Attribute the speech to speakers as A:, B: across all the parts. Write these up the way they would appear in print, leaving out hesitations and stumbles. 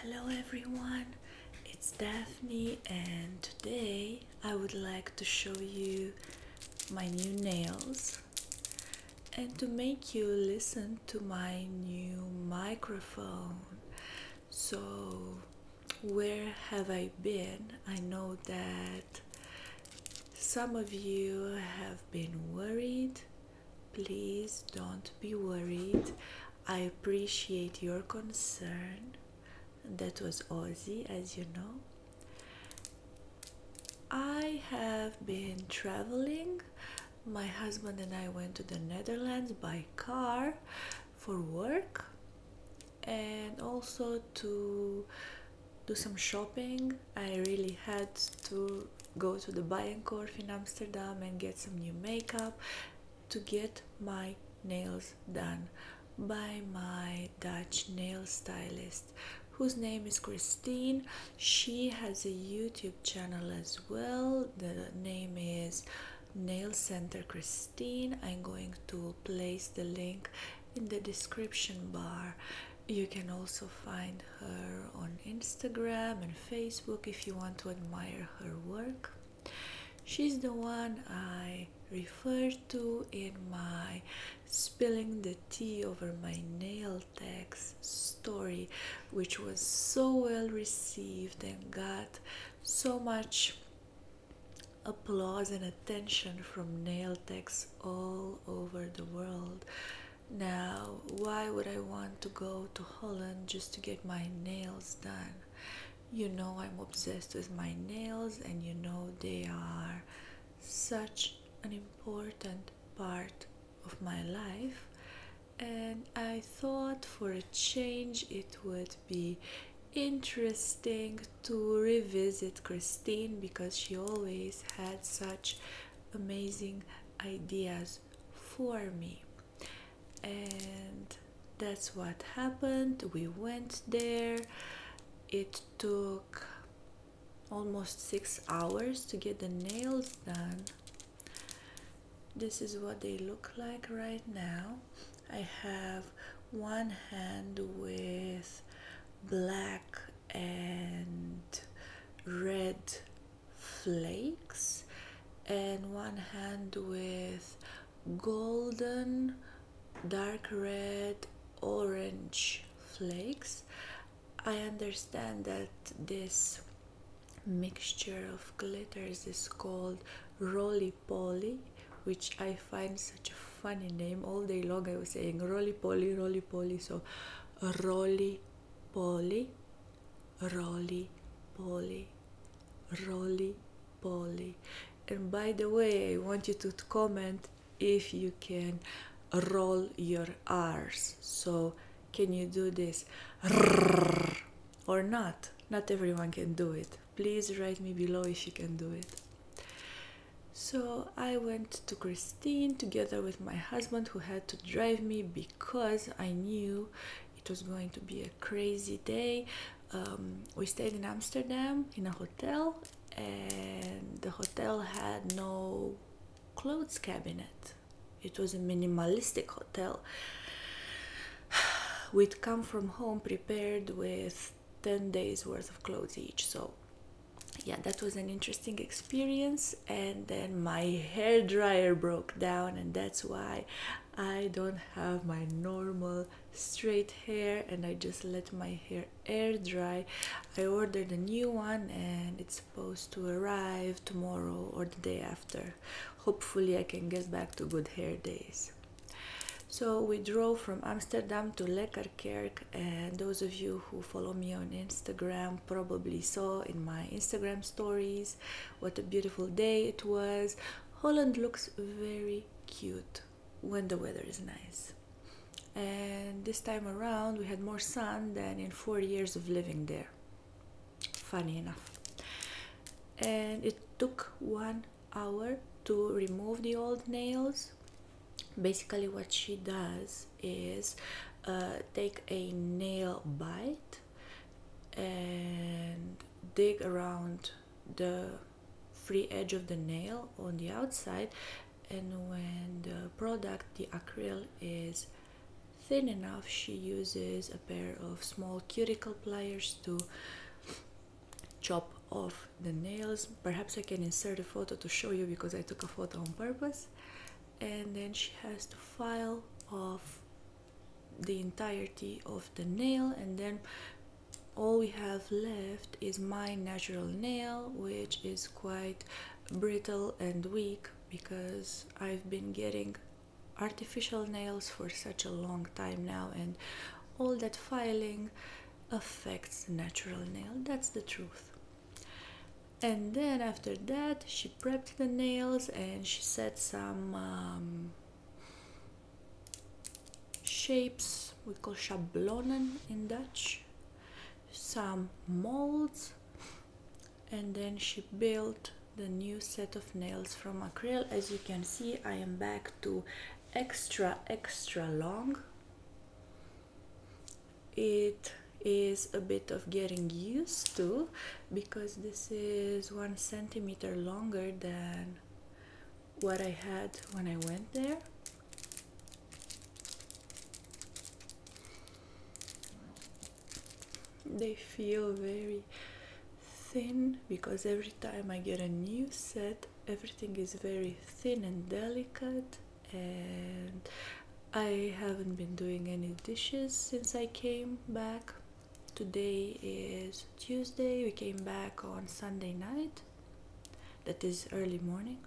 A: Hello everyone, it's Daphne and today I would like to show you my new nails and to make you listen to my new microphone. So, where have I been? I know that some of you have been worried. Please don't be worried. I appreciate your concern. That was Aussie, as you know. I have been traveling. My husband and I went to the Netherlands by car for work and also to do some shopping. I really had to go to the Bijenkorf in Amsterdam and get some new makeup to get my nails done by my Dutch nail stylist, whose name is Christine. She has a YouTube channel as well. The name is NailCentreChristine. I'm going to place the link in the description bar. You can also find her on Instagram and Facebook if you want to admire her work. She's the one I referred to in my spilling the tea over my nail techs story, which was so well received and got so much applause and attention from nail techs all over the world. Now, why would I want to go to Holland just to get my nails done? You know I'm obsessed with my nails, and you know they are such an important part of my life, and I thought for a change it would be interesting to revisit Christine because she always had such amazing ideas for me. And that's what happened. We went there. It took almost 6 hours to get the nails done. This is what they look like right now. I have one hand with black and red flakes and one hand with golden, dark red, orange flakes. I understand that this mixture of glitters is called roly-poly, which I find such a funny name. All day long I was saying roly-poly, roly-poly. So roly-poly, roly-poly, roly-poly. And by the way, I want you to comment if you can roll your R's. So can you do this or not? Not everyone can do it. Please write me below if you can do it. So I went to Christine together with my husband, who had to drive me because I knew it was going to be a crazy day. We stayed in Amsterdam in a hotel, and the hotel had no clothes cabinet. It was a minimalistic hotel. We'd come from home prepared with 10 days worth of clothes each. So yeah, that was an interesting experience. And then my hair dryer broke down, and that's why I don't have my normal straight hair, and I just let my hair air dry. I ordered a new one and it's supposed to arrive tomorrow or the day after. Hopefully I can get back to good hair days. So we drove from Amsterdam to Lekkerkerk, and those of you who follow me on Instagram probably saw in my Instagram stories what a beautiful day it was. Holland looks very cute when the weather is nice. And this time around we had more sun than in 4 years of living there. Funny enough. And it took 1 hour to remove the old nails. Basically what she does is take a nail bite and dig around the free edge of the nail on the outside, and when the product, the acrylic, is thin enough, she uses a pair of small cuticle pliers to chop off the nails. Perhaps I can insert a photo to show you because I took a photo on purpose. And then she has to file off the entirety of the nail, and then all we have left is my natural nail, which is quite brittle and weak because I've been getting artificial nails for such a long time now, and all that filing affects the natural nail. That's the truth. And then after that, she prepped the nails and she set some shapes, we call schablonen in Dutch, some molds, and then she built the new set of nails from acrylic. As you can see, I am back to extra long. It is a bit of getting used to because this is 1 centimeter longer than what I had when I went there. They feel very thin because every time I get a new set, everything is very thin and delicate, and I haven't been doing any dishes since I came back. Today is Tuesday. We came back on Sunday night, that is early morning,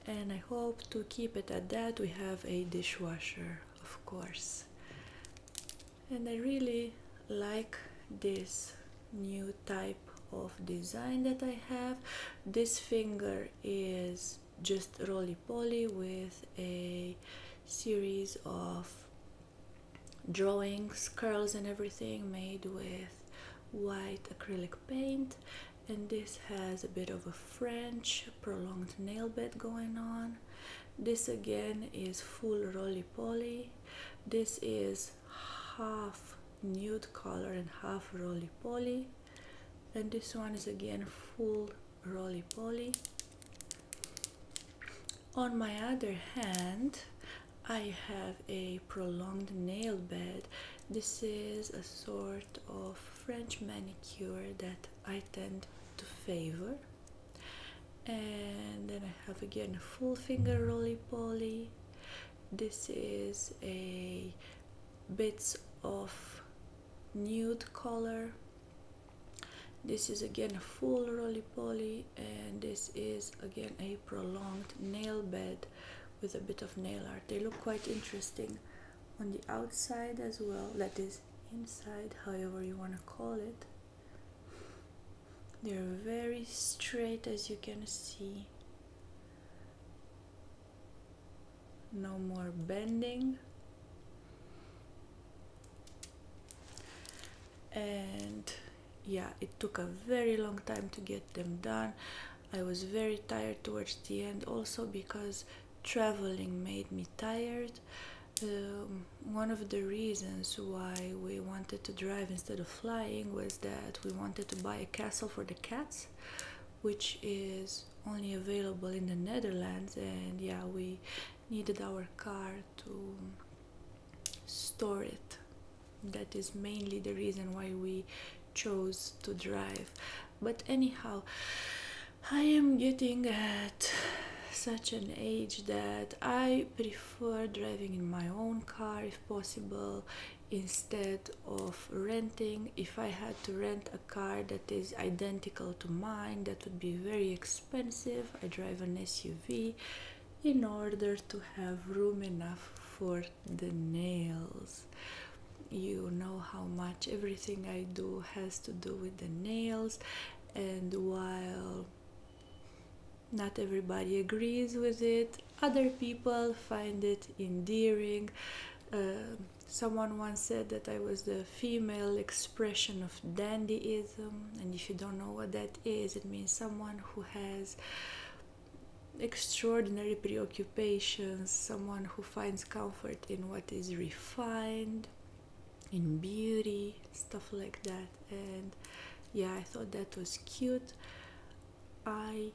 A: and I hope to keep it at that. We have a dishwasher, of course, and I really like this new type of design that I have. This finger is just roly-poly with a series of drawings, curls and everything made with white acrylic paint, and this has a bit of a French prolonged nail bed going on. This again is full roly-poly. This is half nude color and half roly-poly, and this one is again full roly-poly. On my other hand, I have a prolonged nail bed. This is a sort of French manicure that I tend to favor. And then I have again a full finger roly-poly. This is a bits of nude color. This is again a full roly-poly, and this is again a prolonged nail bed with a bit of nail art. They look quite interesting on the outside as well, that is inside, however you want to call it. They're very straight, as you can see. No more bending. And yeah, it took a very long time to get them done. I was very tired towards the end also because traveling made me tired. One of the reasons why we wanted to drive instead of flying was that we wanted to buy a castle for the cats, which is only available in the Netherlands, and yeah, we needed our car to store it. That is mainly the reason why we chose to drive. But anyhow, I am getting at such an age that I prefer driving in my own car if possible instead of renting. If I had to rent a car that is identical to mine, that would be very expensive. I drive an SUV in order to have room enough for the nails. You know how much everything I do has to do with the nails, and while not everybody agrees with it, other people find it endearing. Someone once said that I was the female expression of dandyism, and if you don't know what that is, it means someone who has extraordinary preoccupations, someone who finds comfort in what is refined, in beauty, stuff like that. And yeah, I thought that was cute. I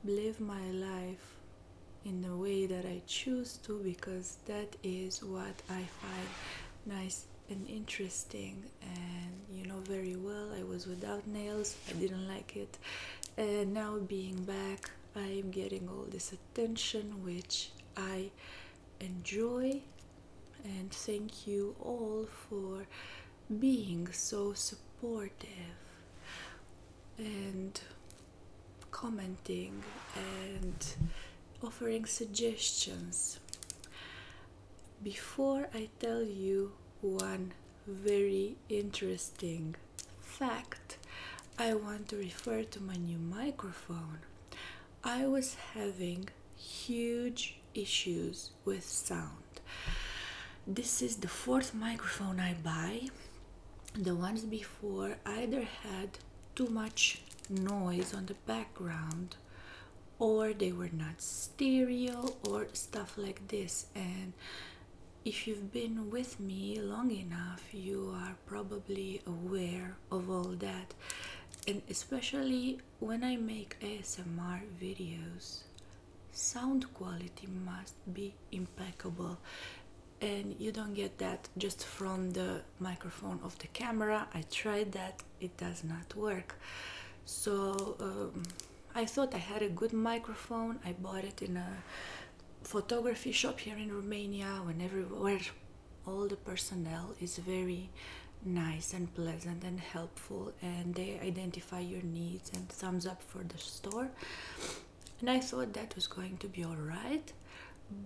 A: live my life in the way that I choose to, because that is what I find nice and interesting. And you know very well, I was without nails, I didn't like it, and now being back, I am getting all this attention, which I enjoy. And thank you all for being so supportive and commenting and offering suggestions. Before I tell you one very interesting fact, I want to refer to my new microphone. I was having huge issues with sound. This is the fourth microphone I buy. The ones before either had too much noise on the background, or they were not stereo, or stuff like this. And if you've been with me long enough, you are probably aware of all that. And especially when I make ASMR videos, sound quality must be impeccable. And you don't get that just from the microphone of the camera. I tried that, it does not work. So I thought I had a good microphone. I bought it in a photography shop here in Romania, where all the personnel is very nice and pleasant and helpful, and they identify your needs, and thumbs up for the store. And I thought that was going to be all right.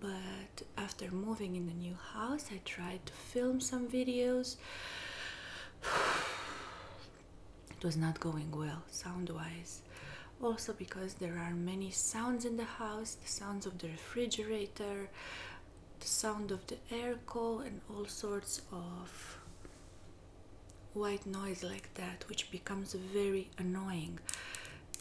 A: But after moving in the new house, I tried to film some videos. It was not going well sound-wise. Also because there are many sounds in the house, the sounds of the refrigerator, the sound of the airco, and all sorts of white noise like that, which becomes very annoying.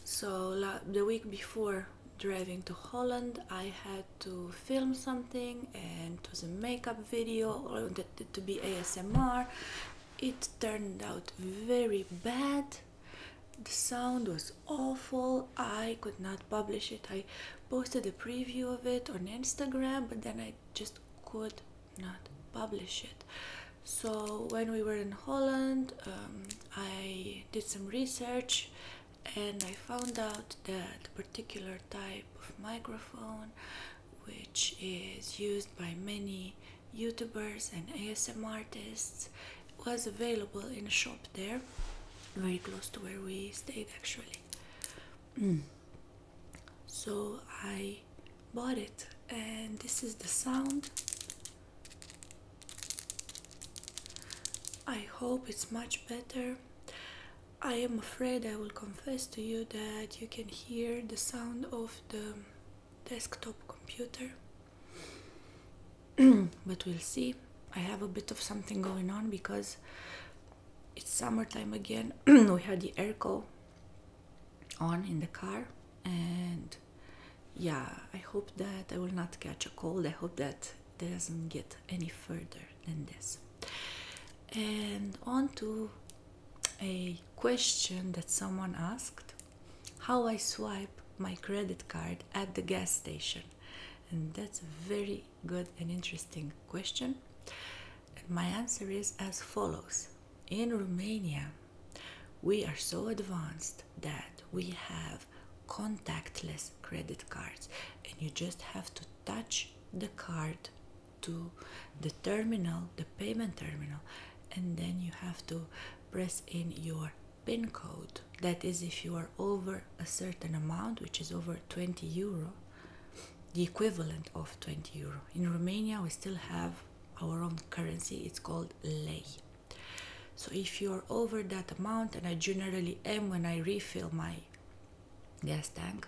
A: So the week before driving to Holland, I had to film something, and it was a makeup video. I wanted it to be ASMR. It turned out very bad. The sound was awful. I could not publish it. I posted a preview of it on Instagram, but then I just could not publish it. So when we were in Holland, I did some research, and I found out that a particular type of microphone, which is used by many YouTubers and ASMR artists, was available in a shop there, very close to where we stayed actually. So I bought it, and this is the sound. I hope it's much better. I am afraid, I will confess to you, that you can hear the sound of the desktop computer. But we'll see. I have a bit of something going on because it's summertime again. We had the airco on in the car, and yeah, I hope that I will not catch a cold. I hope that it doesn't get any further than this. And on to a question that someone asked: how I swipe my credit card at the gas station. And that's a very good and interesting question. And my answer is as follows. In Romania, we are so advanced that we have contactless credit cards, and you just have to touch the card to the terminal, the payment terminal, and then you have to press in your PIN code. That is, if you are over a certain amount, which is over 20 euro, the equivalent of 20 euro. In Romania, we still have our own currency. It's called lei. So if you're over that amount, and I generally am when I refill my gas tank,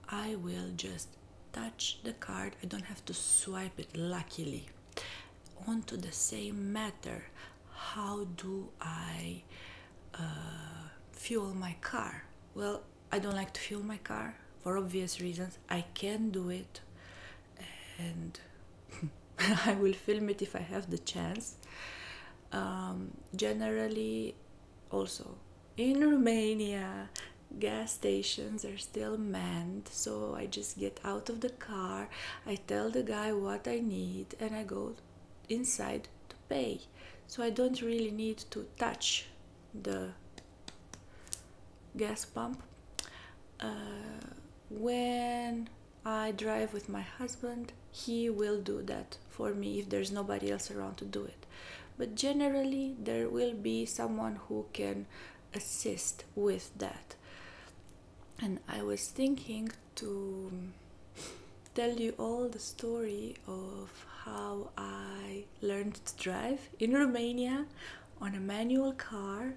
A: I will just touch the card. I don't have to swipe it, luckily. On to the same matter. How do I fuel my car? Well, I don't like to fuel my car for obvious reasons. I can do it, and I will film it if I have the chance. Generally, also in Romania, gas stations are still manned, so I just get out of the car, I tell the guy what I need, and I go inside to pay. So I don't really need to touch the gas pump. When I drive with my husband, he will do that for me if there's nobody else around to do it. But generally, there will be someone who can assist with that. And I was thinking to tell you all the story of how I learned to drive in Romania on a manual car,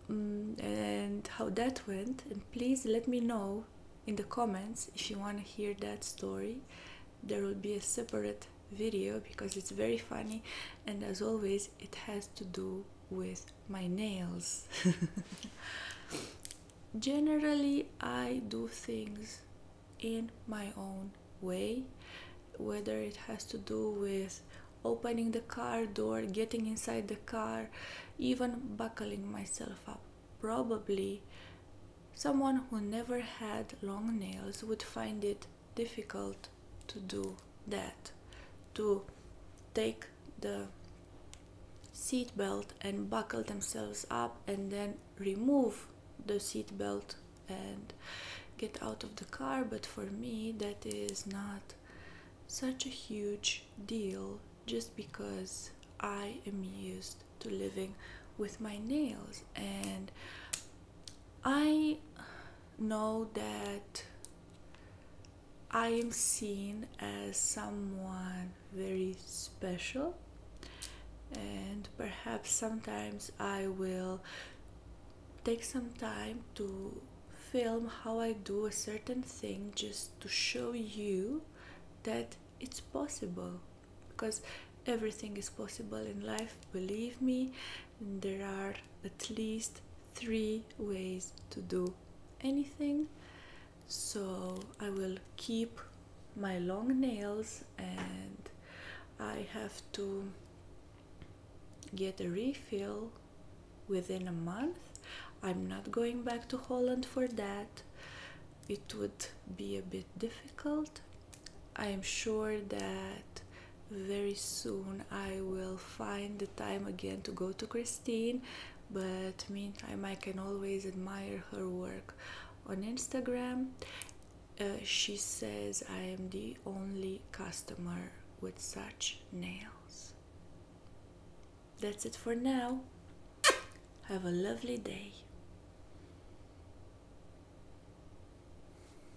A: and how that went. And please let me know in the comments if you want to hear that story. There will be a separate video because it's very funny, and as always it has to do with my nails. Generally, I do things in my own way, whether it has to do with opening the car door, getting inside the car, even buckling myself up. Probably someone who never had long nails would find it difficult to do that, to take the seat belt and buckle themselves up and then remove the seat belt and get out of the car. But for me, that is not such a huge deal, just because I am used to living with my nails, and I know that I am seen as someone very special, and perhaps sometimes I will take some time to film how I do a certain thing just to show you that it's possible, because everything is possible in life, believe me. There are at least 3 ways to do anything. So I will keep my long nails, and I have to get a refill within a month. I'm not going back to Holland for that. It would be a bit difficult. I am sure that very soon I will find the time again to go to Christine, but meantime I can always admire her work on Instagram. She says I am the only customer with such nails. That's it for now. Have a lovely day.